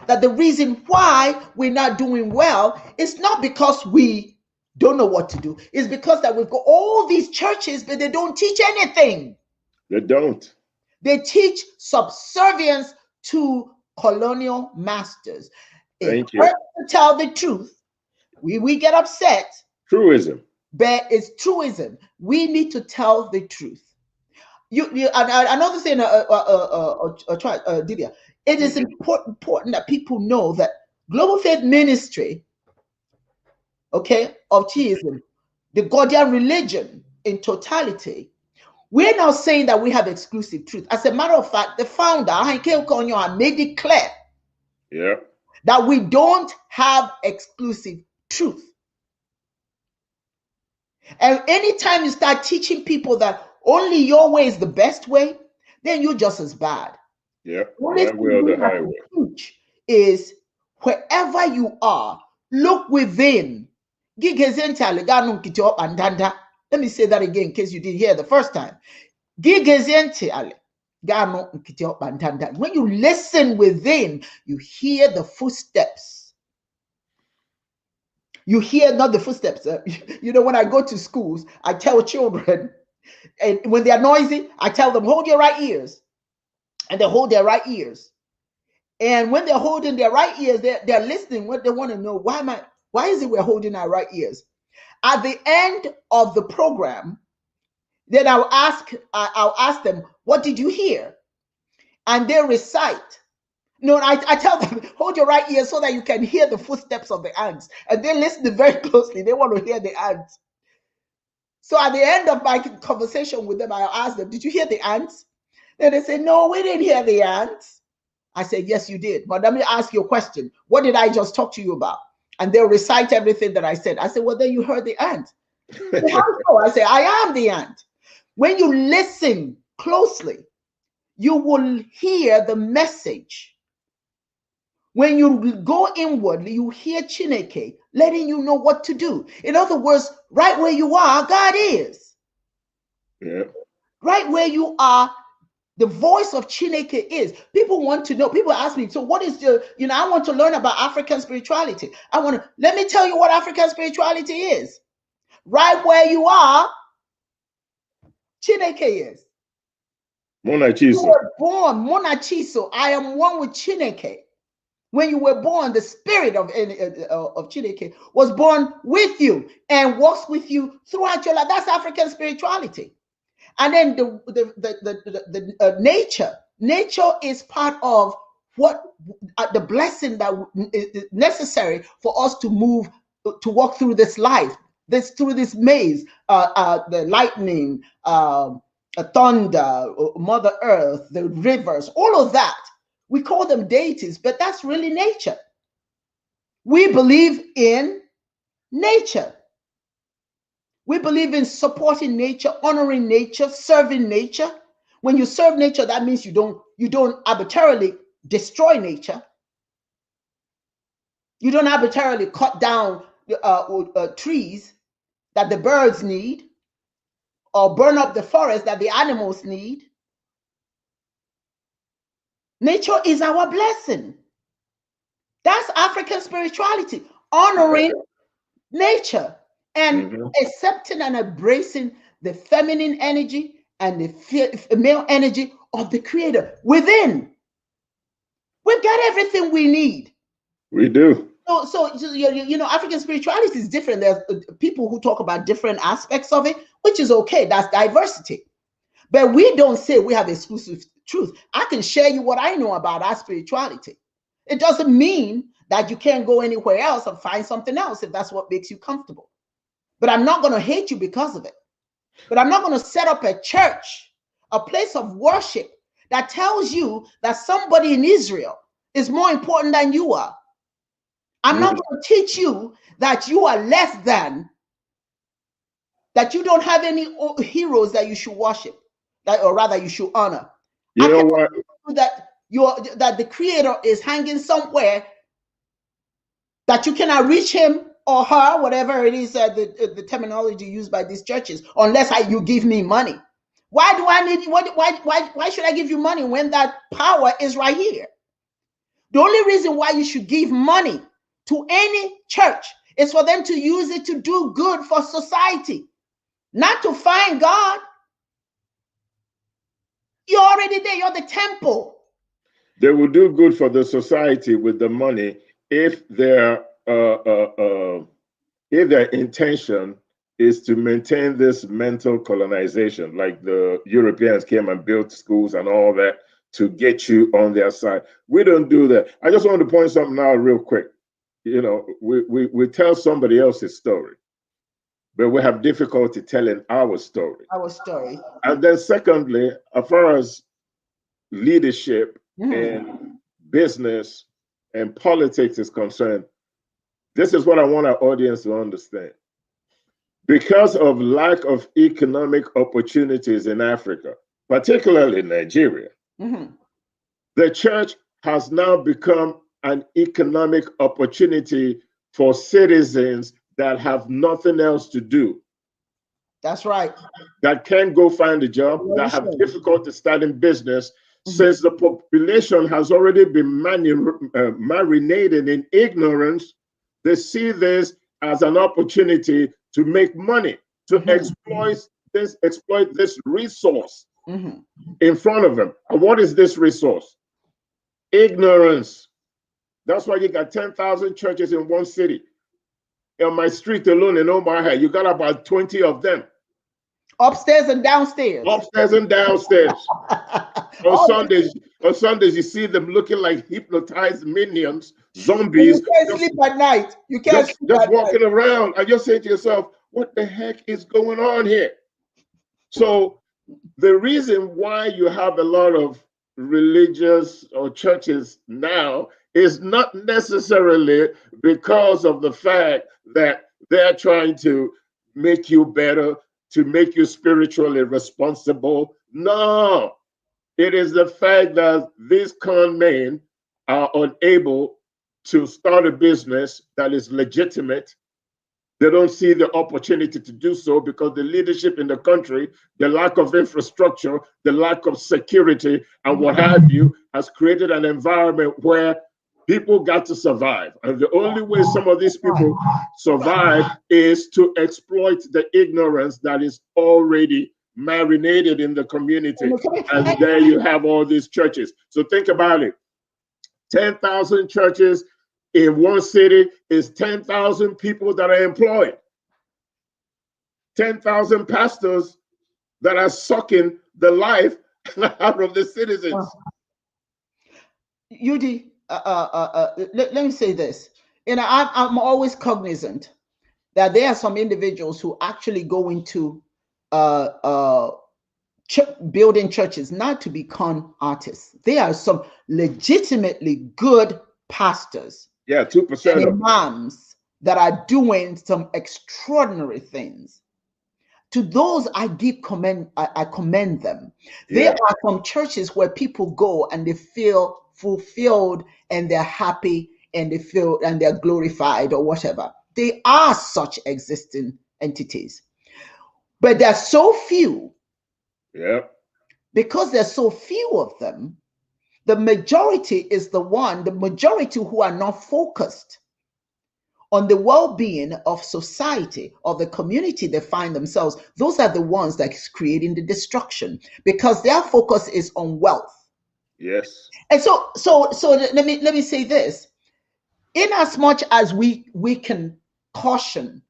that the reason why we're not doing well is not because we don't know what to do. It's because that we've got all these churches, but they don't teach anything. They don't. They teach subservience to colonial masters. Thank you. To tell the truth, we get upset. Truism. But it's truism. We need to tell the truth. Another thing, Didia, it is important that people know that Global Faith Ministry, okay, of Theism, the Gordian religion in totality, we're now saying that we have exclusive truth. As a matter of fact, the founder, Henke Okonyo, made it clear that we don't have exclusive truth. And anytime you start teaching people that only your way is the best way, then you're just as bad. Yeah, that way or the highway. Is wherever you are, look within. Let me say that again in case you didn't hear the first time. When you listen within, you hear the footsteps. You hear not the footsteps. When I go to schools, I tell children, and when they are noisy, I tell them, hold your right ears. And they hold their right ears. And when they're holding their right ears, they're listening. What they want to know, why is it we're holding our right ears? At the end of the program, then I'll ask them, what did you hear? And they recite. No, I tell them, hold your right ear so that you can hear the footsteps of the ants. And they listen very closely. They want to hear the ants. So at the end of my conversation with them, I'll ask them, did you hear the ants? Then they say, no, we didn't hear the ants. I said, yes, you did. But let me ask you a question. What did I just talk to you about? And they'll recite everything that I said. I said, well, then you heard the ant. How so? I say, I am the ant. When you listen closely, you will hear the message. When you go inwardly, you hear Chineke letting you know what to do. In other words, right where you are, God is. Yeah. Right where you are, the voice of Chineke is. People want to know. People ask me, so what is the, I want to learn about African spirituality. Let me tell you what African spirituality is. Right where you are, Chineke is. Monachiso. You were born, Monachiso. I am one with Chineke. When you were born, the spirit of Chineke was born with you and walks with you throughout your life. That's African spirituality. And then the nature is part of what the blessing that is necessary for us to move, to walk through this life, through this maze, the lightning, thunder, Mother Earth, the rivers, all of that. We call them deities, but that's really nature. We believe in nature. We believe in supporting nature, honoring nature, serving nature. When you serve nature, that means you don't arbitrarily destroy nature. You don't arbitrarily cut down trees that the birds need, or burn up the forest that the animals need. Nature is our blessing. That's African spirituality, honoring nature and accepting and embracing the feminine energy and the male energy of the creator within. We've got everything we need. We do. So African spirituality is different. There's people who talk about different aspects of it, which is okay. That's diversity. But we don't say we have exclusive truth. I can share you what I know about our spirituality. It doesn't mean that you can't go anywhere else and find something else if that's what makes you comfortable. But I'm not going to hate you because of it. But I'm not going to set up a church, a place of worship that tells you that somebody in Israel is more important than you are. I'm not going to teach you that you are less than, that you don't have any heroes that you should worship, or rather you should honor. You know what? That the creator is hanging somewhere, that you cannot reach him or her, whatever it is, the terminology used by these churches, unless you give me money. Why do I need? Why should I give you money when that power is right here? The only reason why you should give money to any church is for them to use it to do good for society, not to find God. You're already there. You're the temple. They will do good for the society with the money if their intention is to maintain this mental colonization, like the Europeans came and built schools and all that to get you on their side. We don't do that. I just want to point something out real quick. We tell somebody else's story, but we have difficulty telling our story. Our story. And then secondly, as far as leadership and business and politics is concerned, this is what I want our audience to understand. Because of lack of economic opportunities in Africa, particularly Nigeria, the church has now become an economic opportunity for citizens that have nothing else to do. That's right. That can't go find a job, that have difficulty starting business, since the population has already been marinated in ignorance. They see this as an opportunity to make money, to exploit this resource in front of them. And what is this resource? Ignorance. That's why you got 10,000 churches in one city. on my street alone in Omaha, you got about 20 of them. Upstairs and downstairs. Upstairs and downstairs. On Sundays, you see them looking like hypnotized minions, zombies. You can't sleep at night. You can't sleep just at walking night. around. And you're saying to yourself, what the heck is going on here? So the reason why you have a lot of religious or churches now is not necessarily because of the fact that they're trying to make you better, to make you spiritually responsible. No, it is the fact that these con men are unable to start a business that is legitimate. They don't see the opportunity to do so because the leadership in the country, the lack of infrastructure, the lack of security, and what have you, has created an environment where people got to survive. And the only way some of these people survive is to exploit the ignorance that is already marinated in the community. And there you have all these churches. So think about it. 10,000 churches in one city is 10,000 people that are employed. 10,000 pastors that are sucking the life out of the citizens. UD, let me say this. I'm always cognizant that there are some individuals who actually go into building churches not to become artists. There are some legitimately good pastors. Yeah, 2% and imams that are doing some extraordinary things. To those, I commend them. There are some churches where people go and they feel fulfilled and they're happy and they feel and they're glorified or whatever. They are such existing entities, but there's so few. Yeah. Because there's so few of them, the majority who are not focused on the well-being of society, of the community they find themselves. Those are the ones that's creating the destruction because their focus is on wealth. Yes. And so let me say this. In as much as we can caution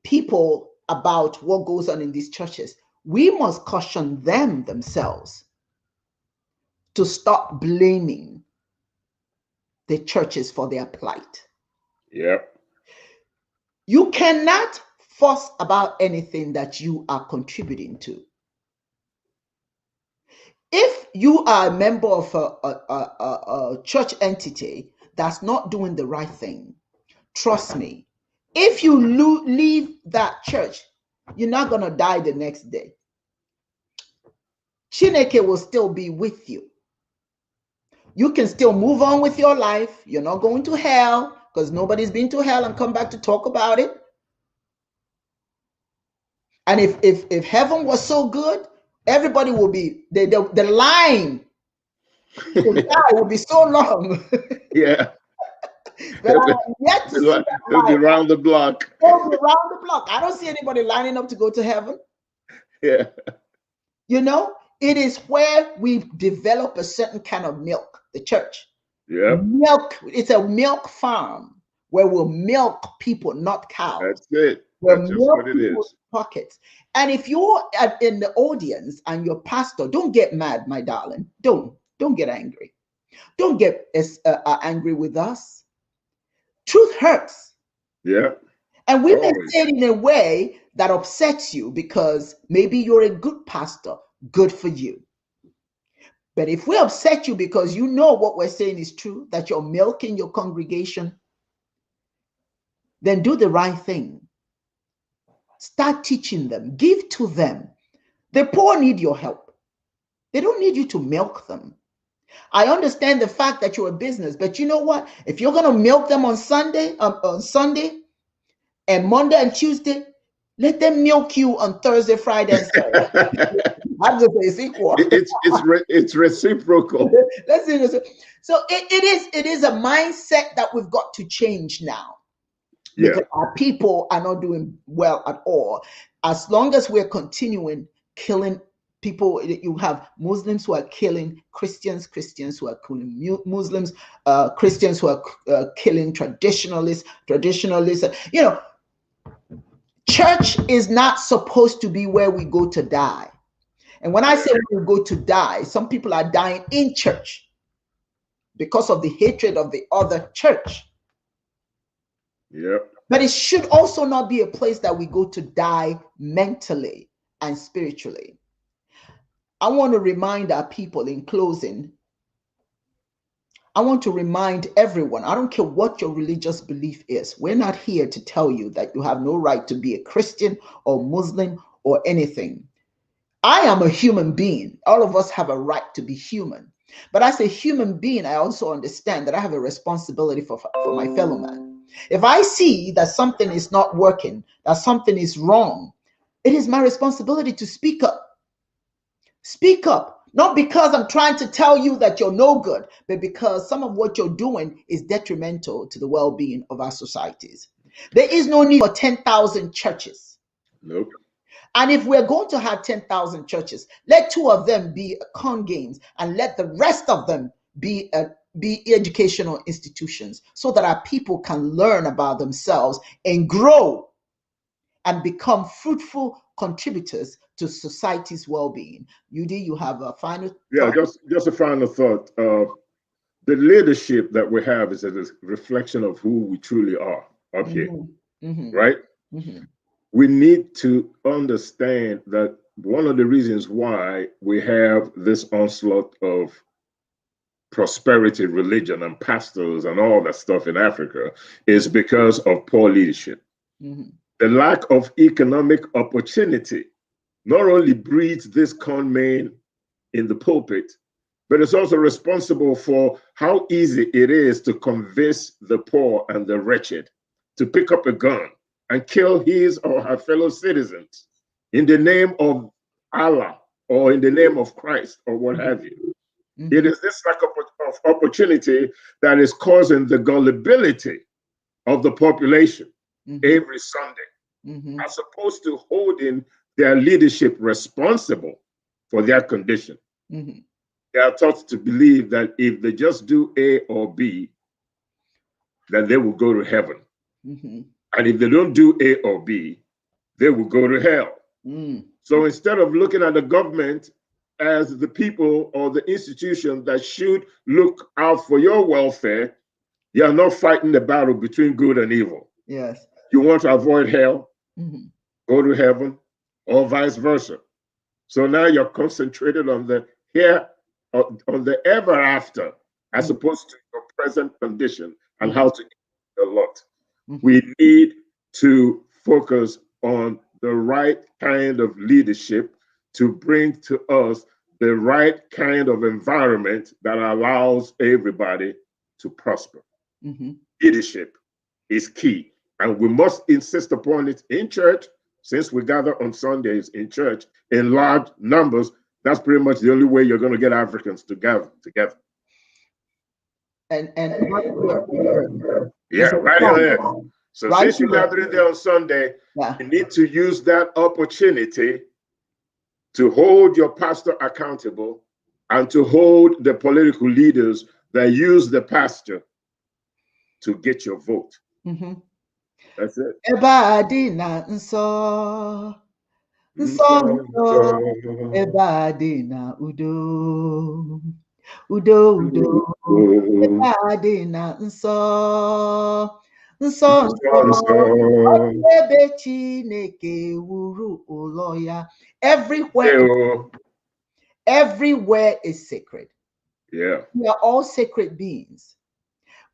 people about what goes on in these churches, we must caution them themselves to stop blaming the churches for their plight. Yep. You cannot fuss about anything that you are contributing to. If you are a member of a church entity that's not doing the right thing, trust me, if you leave that church, you're not going to die the next day. Chineke will still be with you. You can still move on with your life. You're not going to hell because nobody's been to hell and come back to talk about it. And if heaven was so good, everybody will be, the line to die would be so long. Yeah. But I have yet to see that it'll be around the block. It'll be around the block. I don't see anybody lining up to go to heaven. Yeah. You know, it is where we develop a certain kind of milk, the church. Yeah. Milk, it's a milk farm where we'll milk people, not cows. That's it. That's just what it is. Pockets. And if you're in the audience and your pastor, don't get mad, my darling. Don't get angry. Don't get angry with us. Truth hurts. Yeah. And we may say it in a way that upsets you because maybe you're a good pastor. Good for you. But if we upset you because you know what we're saying is true, that you're milking your congregation, then do the right thing. Start teaching them. Give to them. The poor need your help. They don't need you to milk them. I understand the fact that you're a business, but you know what? If you're going to milk them on Sunday and Monday and Tuesday, let them milk you on Thursday, Friday, and Saturday. I'm just saying it's equal. It's reciprocal. Let's see this. So it is a mindset that we've got to change now. Because our people are not doing well at all. As long as we're continuing killing People, you have Muslims who are killing Christians, Christians who are killing Muslims, Christians who are killing traditionalists. You know, church is not supposed to be where we go to die. And when I say we go to die, some people are dying in church because of the hatred of the other church. Yep. But it should also not be a place that we go to die mentally and spiritually. I want to remind our people in closing, I want to remind everyone, I don't care what your religious belief is. We're not here to tell you that you have no right to be a Christian or Muslim or anything. I am a human being. All of us have a right to be human. But as a human being, I also understand that I have a responsibility for my fellow man. If I see that something is not working, that something is wrong, it is my responsibility to speak up. Speak up, not because I'm trying to tell you that you're no good, but because some of what you're doing is detrimental to the well-being of our societies. There is no need for 10,000 churches. Nope. And if we're going to have 10,000 churches, let 2 of them be con games and let the rest of them be educational institutions so that our people can learn about themselves and grow and become fruitful contributors to society's well-being. UD, you have a final thought? Just a final thought. The leadership that we have is a reflection of who we truly are up here, right? We need to understand that one of the reasons why we have this onslaught of prosperity, religion, and pastors and all that stuff in Africa is because of poor leadership. The lack of economic opportunity not only breeds this con man in the pulpit, but it's also responsible for how easy it is to convince the poor and the wretched to pick up a gun and kill his or her fellow citizens in the name of Allah or in the name of Christ or what have you. It is this lack of opportunity that is causing the gullibility of the population every Sunday, as opposed to holding their leadership responsible for their condition. They are taught to believe that if they just do A or B, then they will go to heaven. And if they don't do A or B, they will go to hell. So instead of looking at the government as the people or the institution that should look out for your welfare, you are not fighting the battle between good and evil. Yes. You want to avoid hell, go to heaven, or vice versa. So now you're concentrated on the here, on the ever after, as opposed to your present condition and how to get a lot. We need to focus on the right kind of leadership to bring to us the right kind of environment that allows everybody to prosper. Leadership is key, and we must insist upon it in church. Since we gather on Sundays in church in large numbers, that's pretty much the only way you're going to get Africans together. And yeah, right here. So right since you're gathering there on Sunday, you need to use that opportunity to hold your pastor accountable and to hold the political leaders that use the pastor to get your vote. That's it. Ebadina nso, nso nso, ebadina udo, udo udo, ebadina nso, nso nso, ebe Chineke wuru ụlọ ya. Everywhere is sacred. Yeah. We are all sacred beings.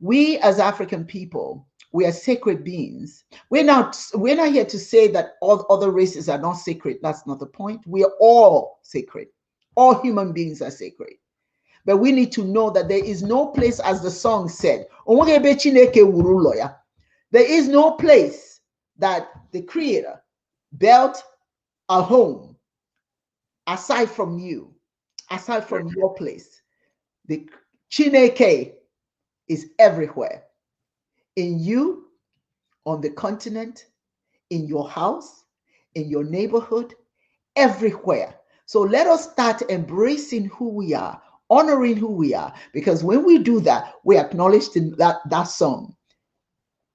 We as African people, we are sacred beings. We're not here to say that all other races are not sacred. That's not the point. We are all sacred. All human beings are sacred. But we need to know that there is no place, as the song said, there is no place that the Creator built a home aside from you, aside from your place. The Chineke is everywhere. In you, on the continent, in your house, in your neighborhood, everywhere. So let us start embracing who we are, honoring who we are, because when we do that, we acknowledge that song,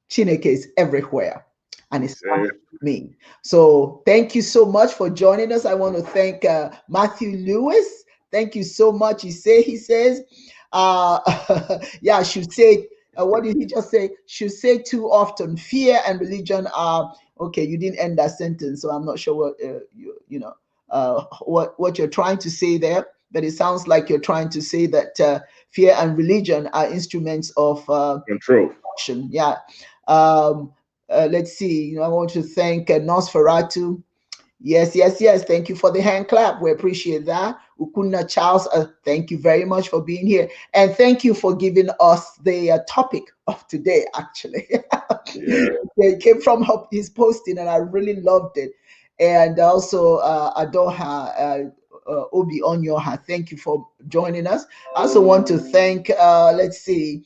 Chineke is everywhere, and it's not me. So thank you so much for joining us. I want to thank Matthew Lewis. Thank you so much. He says, yeah, should say, what did he just say? Should say too often. Fear and religion are okay. You didn't end that sentence, so I'm not sure what what you're trying to say there. But it sounds like you're trying to say that fear and religion are instruments of control. Yeah. Um, let's see. I want to thank Nosferatu. Yes, yes, yes. Thank you for the hand clap. We appreciate that. Ukuna Charles, thank you very much for being here. And thank you for giving us the topic of today, actually. Yeah. It came from his posting, and I really loved it. And also, Adoha, Obi Onyoha, thank you for joining us. I also want to thank, let's see,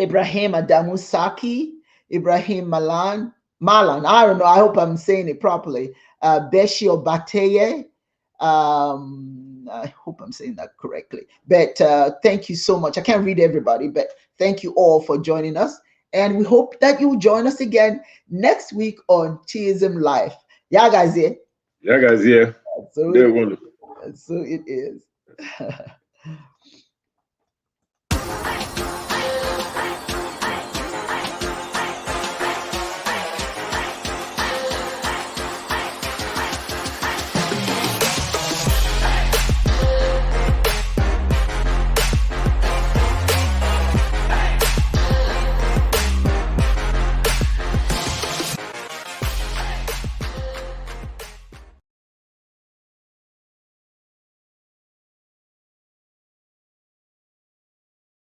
Ibrahim Adamusaki, Ibrahim Malan. I don't know. I hope I'm saying it properly. Beshi Obateye. I hope I'm saying that correctly. But thank you so much. I can't read everybody, but thank you all for joining us. And we hope that you'll join us again next week on Theism Live. Yeah, guys, here. Yeah, guys, yeah. So They're wonderful. so it is.